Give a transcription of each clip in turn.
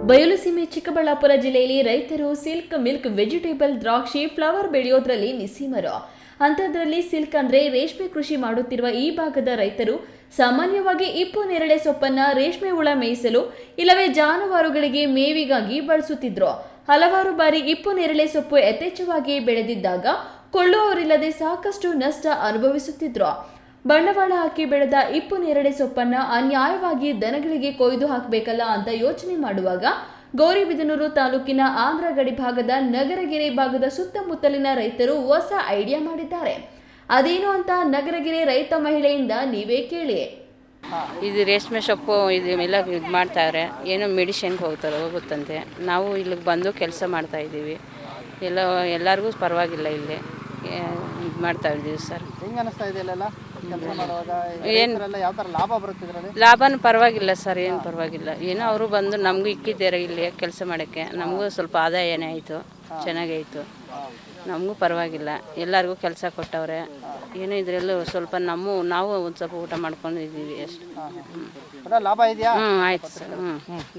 ಬಯಲುಸೀಮೆ ಚಿಕ್ಕಬಳ್ಳಾಪುರ ಜಿಲ್ಲೆಯಲ್ಲಿ ರೈತರು silk, milk, vegetable, ದ್ರಾಕ್ಷಿ, ಫ್ಲವರ್ ಬೆಳೆಯೋದ್ರಲ್ಲಿ ನಿಸ್ಸೀಮರು. ಅಂಥದ್ರಲ್ಲಿ ಸಿಲ್ಕ್ ಅಂದ್ರೆ ರೇಷ್ಮೆ ಕೃಷಿ ಮಾಡುತ್ತಿರುವ ಈ ಭಾಗದ ರೈತರು ಸಾಮಾನ್ಯವಾಗಿ ಇಪ್ಪು ನೇರಳೆ ಸೊಪ್ಪನ್ನ ರೇಷ್ಮೆ ಹುಳ ಮೇಯಿಸಲು ಇಲ್ಲವೇ ಜಾನುವಾರುಗಳಿಗೆ ಮೇವಿಗಾಗಿ ಬಳಸುತ್ತಿದ್ರು. ಹಲವಾರು ಬಾರಿ ಇಪ್ಪು ನೇರಳೆ ಸೊಪ್ಪು ಯಥೇಚ್ಛವಾಗಿ ಬೆಳೆದಿದ್ದಾಗ ಕೊಳ್ಳುವವರಿಲ್ಲದೆ ಸಾಕಷ್ಟು ನಷ್ಟ ಅನುಭವಿಸುತ್ತಿದ್ರು. ಬಂಡವಾಳ ಹಾಕಿ ಬೆಳೆದ ಇಪ್ಪು ನೇರಳೆ ಸೊಪ್ಪನ್ನ ಅನ್ಯಾಯವಾಗಿ ದನಗಳಿಗೆ ಕೊಯ್ದು ಹಾಕಬೇಕಲ್ಲ ಅಂತ ಯೋಚನೆ ಮಾಡುವಾಗ ಗೌರಿಬಿದನೂರು ತಾಲೂಕಿನ ಆಂಧ್ರ ಗಡಿ ಭಾಗದ ನಗರಗೆರೆ ಭಾಗದ ಸುತ್ತಮುತ್ತಲಿನ ರೈತರು ಹೊಸ ಐಡಿಯಾ ಮಾಡಿದ್ದಾರೆ. ಅದೇನು ಅಂತ ನಗರಗೆರೆ ರೈತ ಮಹಿಳೆಯಿಂದ ನೀವೇ ಕೇಳಿ. ಇದು ರೇಷ್ಮೆ ಸೊಪ್ಪು ಎಲ್ಲ ಇದು ಮಾಡ್ತಾರೆ, ಏನೋ ಮೆಡಿಸಿನ್ಗೆ ಹೋಗುತ್ತಂತೆ. ನಾವು ಇಲ್ಲಿಗೆ ಬಂದು ಕೆಲಸ ಮಾಡ್ತಾ ಇದ್ದೀವಿ. ಎಲ್ಲರಿಗೂ ಪರವಾಗಿಲ್ಲ, ಇಲ್ಲಿ ಇದು ಮಾಡ್ತಾ ಇದ್ದೀವಿ ಸರ್. ಹೆಂಗೆ ಅನಿಸ್ತಾ ಇದೆ ಇಲ್ಲೆಲ್ಲ ಕೆಲಸ ಮಾಡುವಾಗ? ಏನು ಯಾವ ಥರ ಲಾಭ ಬರುತ್ತೆ ಇದರಲ್ಲಿ? ಲಾಭನೂ ಪರವಾಗಿಲ್ಲ ಸರ್, ಏನು ಪರವಾಗಿಲ್ಲ. ಏನೋ ಅವರು ಬಂದು ನಮಗೂ ಇಕ್ಕಿದ್ದಾರೆ ಇಲ್ಲಿ ಕೆಲಸ ಮಾಡೋಕ್ಕೆ. ನಮಗೂ ಸ್ವಲ್ಪ ಆದಾಯನೇ ಆಯಿತು, ಚೆನ್ನಾಗಾಯಿತು. ನಮಗೂ ಪರವಾಗಿಲ್ಲ, ಎಲ್ಲರಿಗೂ ಕೆಲಸ ಕೊಟ್ಟವ್ರೆ. ಏನೋ ಇದರಲ್ಲೂ ಸ್ವಲ್ಪ ನಾವು ಒಂದು ಸ್ವಲ್ಪ ಊಟ ಮಾಡ್ಕೊಂಡಿದ್ದೀವಿ ಅಷ್ಟು. ಲಾಭ ಇದೆಯಾ? ಆಯ್ತು ಸರ್.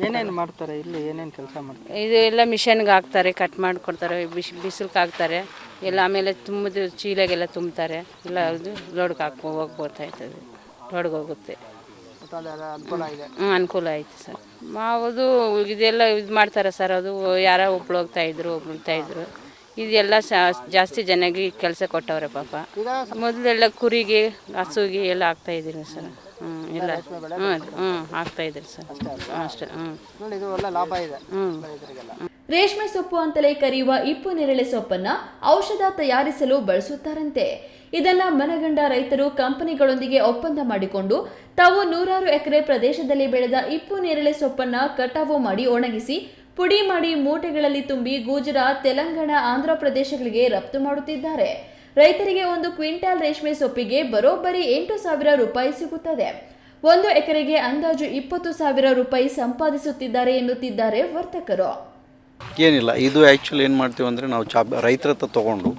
ಏನೇನು ಮಾಡ್ತಾರೆ ಇಲ್ಲಿ? ಏನೇನು ಕೆಲಸ ಮಾಡ್ತಾರೆ? ಇದು ಎಲ್ಲ ಮಿಷನ್ಗೆ ಹಾಕ್ತಾರೆ, ಕಟ್ ಮಾಡಿಕೊಡ್ತಾರೆ, ಬಿಸಿಲಿಗೆ ಹಾಕ್ತಾರೆ ಎಲ್ಲ. ಆಮೇಲೆ ತುಂಬಿದ ಚೀಲಗೆಲ್ಲ ತುಂಬ್ತಾರೆ ಎಲ್ಲ. ಇದು ಲೋಡ್ಗೆ ಹೋಗ್ಬೋತಾ ಇರ್ತದೆ, ಲೋಡ್ಗೆ ಹೋಗುತ್ತೆ. ಅನುಕೂಲ ಆಯಿತು ಸರ್. ಮಾವುದು ಇದೆಲ್ಲ ಇದು ಮಾಡ್ತಾರೆ ಸರ್. ಅದು ಯಾರೋ ಒಬ್ಳು ಹೋಗ್ತಾಯಿದ್ರು. ಇದೆಲ್ಲ ಜಾಸ್ತಿ ಜನಗೆ ಕೆಲಸ ಕೊಟ್ಟವ್ರೆ ಪಾಪ. ಮೊದಲೆಲ್ಲ ಕುರಿಗೆ, ಹಸುಗೆ ಎಲ್ಲ ಹಾಕ್ತಾಯಿದ್ದೀರಿ ಸರ್. ಎಲ್ಲ ಹಾಕ್ತಾಯಿದ್ದೀರಿ ಸರ್ ಅಷ್ಟೇ. ಲಾಭ ಇದೆ. ರೇಷ್ಮೆ ಸೊಪ್ಪು ಅಂತಲೇ ಕರೆಯುವ ಇಪ್ಪು ನೇರಳೆ ಸೊಪ್ಪನ್ನ ಔಷಧ ತಯಾರಿಸಲು ಬಳಸುತ್ತಾರಂತೆ. ಇದನ್ನ ಮನಗಂಡ ರೈತರು ಕಂಪನಿಗಳೊಂದಿಗೆ ಒಪ್ಪಂದ ಮಾಡಿಕೊಂಡು ತಾವು 100 ಎಕರೆ ಪ್ರದೇಶದಲ್ಲಿ ಬೆಳೆದ ಇಪ್ಪು ನೇರಳೆ ಸೊಪ್ಪನ್ನ ಕಟಾವು ಮಾಡಿ ಒಣಗಿಸಿ ಪುಡಿ ಮಾಡಿ ಮೂಟೆಗಳಲ್ಲಿ ತುಂಬಿ ಗುಜರಾತ್, ತೆಲಂಗಾಣ, ಆಂಧ್ರ ಪ್ರದೇಶಗಳಿಗೆ ರಫ್ತು ಮಾಡುತ್ತಿದ್ದಾರೆ. ರೈತರಿಗೆ 1 ಕ್ವಿಂಟಾಲ್ ರೇಷ್ಮೆ ಸೊಪ್ಪಿಗೆ ಬರೋಬ್ಬರಿ 8,000 ರೂಪಾಯಿ ಸಿಗುತ್ತದೆ. 1 ಎಕರೆಗೆ ಅಂದಾಜು 20,000 ರೂಪಾಯಿ ಸಂಪಾದಿಸುತ್ತಿದ್ದಾರೆ ಎನ್ನುತ್ತಿದ್ದಾರೆ ವರ್ತಕರು. ಏನಿಲ್ಲ, ಇದು ಆ್ಯಕ್ಚುಲಿ ಏನು ಮಾಡ್ತೀವಿ ಅಂದರೆ ನಾವು ರೈತರ ಹತ್ರ ತೊಗೊಂಡು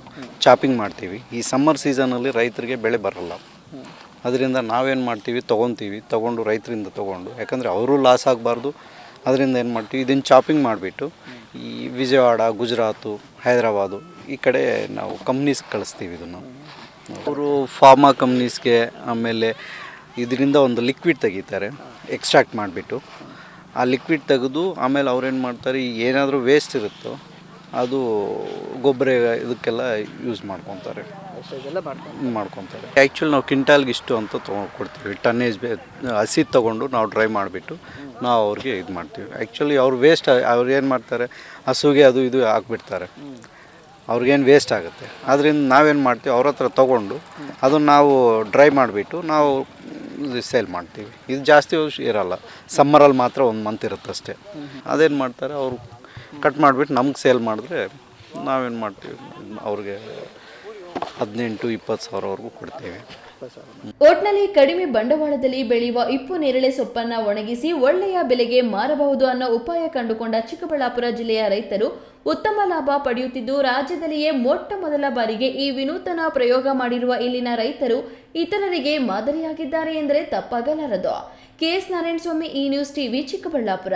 ಚಾಪಿಂಗ್ ಮಾಡ್ತೀವಿ. ಈ ಸಮ್ಮರ್ ಸೀಸನಲ್ಲಿ ರೈತರಿಗೆ ಬೆಳೆ ಬರಲ್ಲ. ಅದರಿಂದ ನಾವೇನು ಮಾಡ್ತೀವಿ, ತೊಗೊಂಡು ರೈತರಿಂದ ತೊಗೊಂಡು, ಯಾಕಂದರೆ ಅವರು ಲಾಸ್ ಆಗಬಾರ್ದು. ಅದರಿಂದ ಏನು ಮಾಡ್ತೀವಿ, ಇದನ್ನು ಚಾಪಿಂಗ್ ಮಾಡಿಬಿಟ್ಟು ಈ ವಿಜಯವಾಡ, ಗುಜರಾತು, ಹೈದರಾಬಾದು ಈ ಕಡೆ ನಾವು ಕಂಪ್ನೀಸ್ಗೆ ಕಳಿಸ್ತೀವಿ. ಇದನ್ನು ಅವರು ಫಾರ್ಮಾ ಕಂಪ್ನೀಸ್ಗೆ. ಆಮೇಲೆ ಇದರಿಂದ ಒಂದು ಲಿಕ್ವಿಡ್ ತೆಗಿತಾರೆ, ಎಕ್ಸ್ಟ್ರಾಕ್ಟ್ ಮಾಡಿಬಿಟ್ಟು. ಆ ಲಿಕ್ವಿಡ್ ತೆಗೆದು ಆಮೇಲೆ ಅವ್ರೇನು ಮಾಡ್ತಾರೆ, ಏನಾದರೂ ವೇಸ್ಟ್ ಇರುತ್ತೋ ಅದು ಗೊಬ್ಬರ ಇದಕ್ಕೆಲ್ಲ ಯೂಸ್ ಮಾಡ್ಕೊತಾರೆ. ಆ್ಯಕ್ಚುಲಿ ನಾವು ಕ್ವಿಂಟಾಲ್ಗೆ ಇಷ್ಟು ಅಂತ ಕೊಡ್ತೀವಿ. ಟನ್ನೇಜ್ ಹಸಿ ತೊಗೊಂಡು ನಾವು ಡ್ರೈ ಮಾಡಿಬಿಟ್ಟು ನಾವು ಅವ್ರಿಗೆ ಇದು ಮಾಡ್ತೀವಿ. ಆ್ಯಕ್ಚುಲಿ ಅವ್ರು ವೇಸ್ಟ್, ಅವ್ರು ಏನು ಮಾಡ್ತಾರೆ, ಹಸುಗೆ ಅದು ಇದು ಹಾಕ್ಬಿಡ್ತಾರೆ, ಅವ್ರಿಗೇನು ವೇಸ್ಟ್ ಆಗುತ್ತೆ. ಅದರಿಂದ ನಾವೇನು ಮಾಡ್ತೀವಿ, ಅವ್ರ ಹತ್ರ ತೊಗೊಂಡು ಅದನ್ನು ನಾವು ಡ್ರೈ ಮಾಡಿಬಿಟ್ಟು ನಾವು ಸೇಲ್ ಮಾಡ್ತೀವಿ. ಇದು ಜಾಸ್ತಿ ಇರೋಲ್ಲ, ಸಮ್ಮರಲ್ಲಿ ಮಾತ್ರ 1 ಮಂತ್ ಇರುತ್ತೆ ಅಷ್ಟೇ. ಅದೇನು ಮಾಡ್ತಾರೆ, ಅವರು ಕಟ್ ಮಾಡಿಬಿಟ್ಟು ನಮ್ಗೆ ಸೇಲ್ ಮಾಡಿದ್ರೆ ನಾವೇನು ಮಾಡ್ತೀವಿ, ಅವ್ರಿಗೆ 18-20 ಸಾವಿರವರೆಗೂ ಕೊಡ್ತೇವೆ. ಒಟ್ನಲ್ಲಿ ಕಡಿಮೆ ಬಂಡವಾಳದಲ್ಲಿ ಬೆಳೆಯುವ ಇಪ್ಪು ನೇರಳೆ ಸೊಪ್ಪನ್ನ ಒಣಗಿಸಿ ಒಳ್ಳೆಯ ಬೆಲೆಗೆ ಮಾರಬಹುದು ಅನ್ನೋ ಉಪಾಯ ಕಂಡುಕೊಂಡ ಚಿಕ್ಕಬಳ್ಳಾಪುರ ಜಿಲ್ಲೆಯ ರೈತರು ಉತ್ತಮ ಲಾಭ ಪಡೆಯುತ್ತಿದ್ದು, ರಾಜ್ಯದಲ್ಲಿಯೇ ಮೊಟ್ಟ ಮೊದಲ ಬಾರಿಗೆ ಈ ವಿನೂತನ ಪ್ರಯೋಗ ಮಾಡಿರುವ ಇಲ್ಲಿನ ರೈತರು ಇತರರಿಗೆ ಮಾದರಿಯಾಗಿದ್ದಾರೆ ಎಂದರೆ ತಪ್ಪಾಗಲಾರದು. KS ನಾರಾಯಣಸ್ವಾಮಿ, ಈ ನ್ಯೂಸ್ ಟಿವಿ, ಚಿಕ್ಕಬಳ್ಳಾಪುರ.